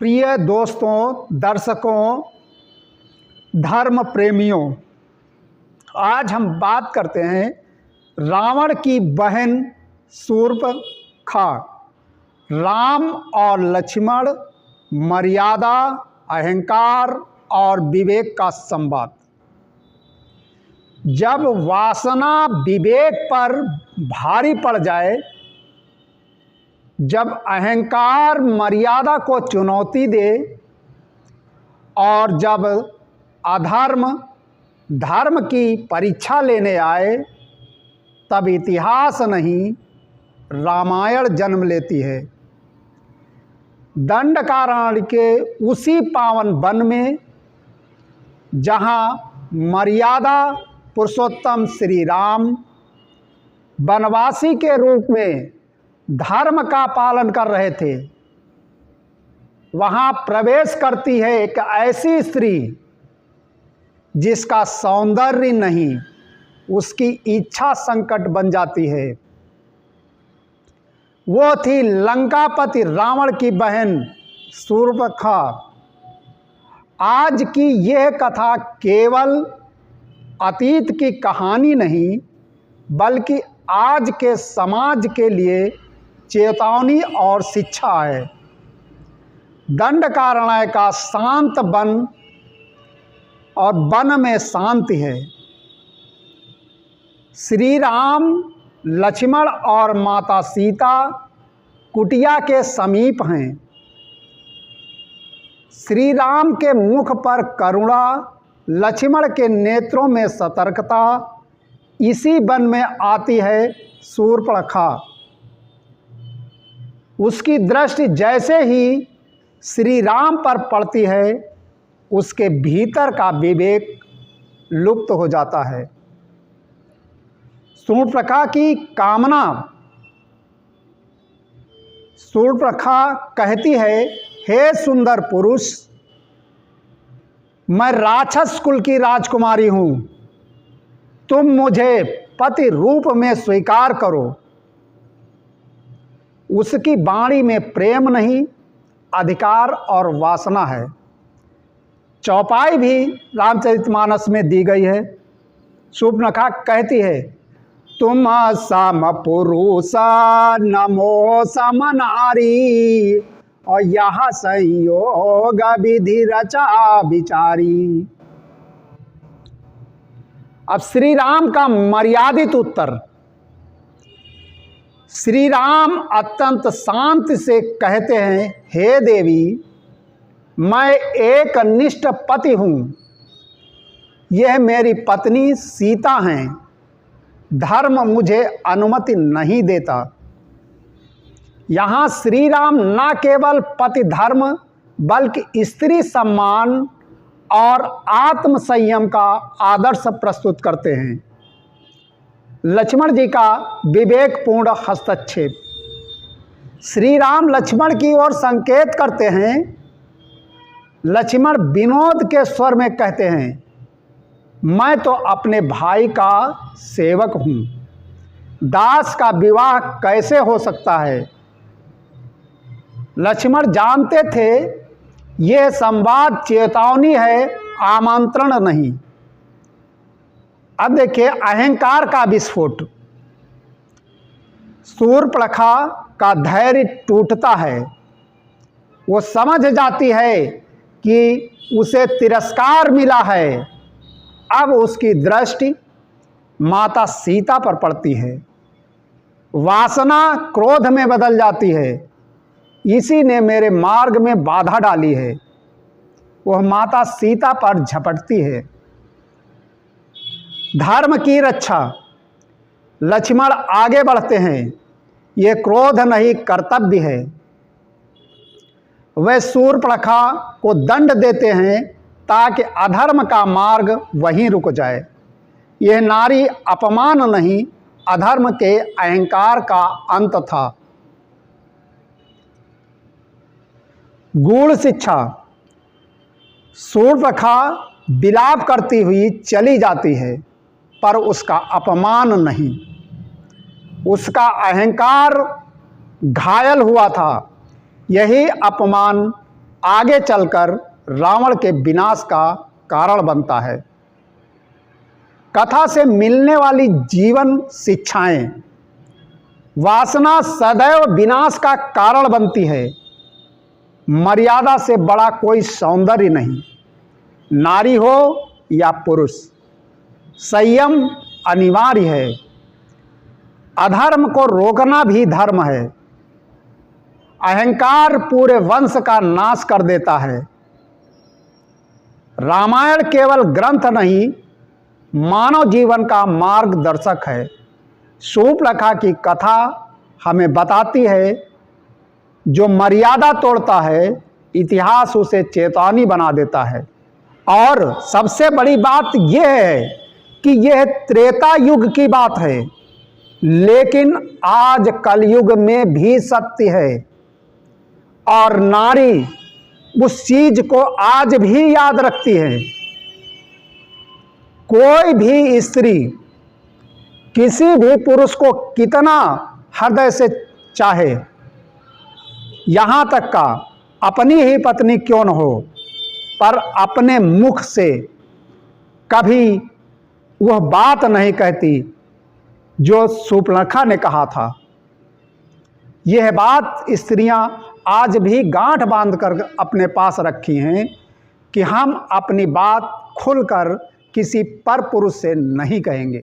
प्रिय दोस्तों, दर्शकों, धर्म प्रेमियों, आज हम बात करते हैं रावण की बहन शूर्पणखा। राम और लक्ष्मण, मर्यादा, अहंकार और विवेक का संवाद। जब वासना विवेक पर भारी पड़ जाए, जब अहंकार मर्यादा को चुनौती दे और जब अधर्म धर्म की परीक्षा लेने आए, तब इतिहास नहीं रामायण जन्म लेती है। दंडकारण्य के उसी पावन वन में जहाँ मर्यादा पुरुषोत्तम श्री राम वनवासी के रूप में धर्म का पालन कर रहे थे, वहाँ प्रवेश करती है एक ऐसी स्त्री जिसका सौंदर्य नहीं, उसकी इच्छा संकट बन जाती है। वो थी लंकापति रावण की बहन शूर्पणखा। आज की यह कथा केवल अतीत की कहानी नहीं, बल्कि आज के समाज के लिए चेतावनी और शिक्षा है। दंडकारण्य का शांत वन और वन में शांति है। श्री राम, लक्ष्मण और माता सीता कुटिया के समीप हैं। श्री राम के मुख पर करुणा, लक्ष्मण के नेत्रों में सतर्कता। इसी वन में आती है शूर्पणखा। उसकी दृष्टि जैसे ही श्री राम पर पड़ती है, उसके भीतर का विवेक लुप्त हो जाता है। शूर्पणखा की कामना। शूर्पणखा कहती है, हे सुंदर पुरुष, मैं राक्षस कुल की राजकुमारी हूँ, तुम मुझे पति रूप में स्वीकार करो। उसकी वाणी में प्रेम नहीं, अधिकार और वासना है। चौपाई भी रामचरितमानस में दी गई है। शूर्पणखा कहती है, तुम सम पुरुष नमो सम नारी, और यह संयोग विधि रचा विचारी। अब श्री राम का मर्यादित उत्तर। श्री राम अत्यंत शांति से कहते हैं, हे देवी, मैं एक निष्ठ पति हूँ। यह मेरी पत्नी सीता हैं। धर्म मुझे अनुमति नहीं देता। यहाँ श्री राम न केवल पति धर्म बल्कि स्त्री सम्मान और आत्म संयम का आदर्श प्रस्तुत करते हैं। लक्ष्मण जी का विवेकपूर्ण हस्तक्षेप। श्री राम लक्ष्मण की ओर संकेत करते हैं। लक्ष्मण विनोद के स्वर में कहते हैं, मैं तो अपने भाई का सेवक हूँ, दास का विवाह कैसे हो सकता है। लक्ष्मण जानते थे यह संवाद चेतावनी है, आमंत्रण नहीं। अब देखिए अहंकार का विस्फोट। शूर्पणखा का धैर्य टूटता है। वो समझ जाती है कि उसे तिरस्कार मिला है। अब उसकी दृष्टि माता सीता पर पड़ती है। वासना क्रोध में बदल जाती है। इसी ने मेरे मार्ग में बाधा डाली है। वह माता सीता पर झपटती है। धर्म की रक्षा। लक्ष्मण आगे बढ़ते हैं। ये क्रोध नहीं, कर्तव्य है। वे शूर्पणखा को दंड देते हैं ताकि अधर्म का मार्ग वहीं रुक जाए। यह नारी अपमान नहीं, अधर्म के अहंकार का अंत था। गूढ़ शिक्षा। शूर्पणखा विलाप करती हुई चली जाती है, पर उसका अपमान नहीं। उसका अहंकार घायल हुआ था। यही अपमान आगे चलकर रावण के विनाश का कारण बनता है। कथा से मिलने वाली जीवन शिक्षाएं। वासना सदैव विनाश का कारण बनती है। मर्यादा से बड़ा कोई सौंदर्य नहीं, नारी हो या पुरुष। संयम अनिवार्य है। अधर्म को रोकना भी धर्म है। अहंकार पूरे वंश का नाश कर देता है। रामायण केवल ग्रंथ नहीं, मानव जीवन का मार्गदर्शक है। शूर्पणखा की कथा हमें बताती है, जो मर्यादा तोड़ता है इतिहास उसे चेतावनी बना देता है। और सबसे बड़ी बात यह है कि यह त्रेता युग की बात है, लेकिन आज कलयुग में भी सत्य है। और नारी उस चीज को आज भी याद रखती है। कोई भी स्त्री किसी भी पुरुष को कितना हृदय से चाहे, यहाँ तक का अपनी ही पत्नी क्यों न हो, पर अपने मुख से कभी वह बात नहीं कहती जो शूर्पणखा ने कहा था। यह बात स्त्रियां आज भी गांठ बांधकर अपने पास रखी हैं कि हम अपनी बात खुलकर किसी पर पुरुष से नहीं कहेंगे।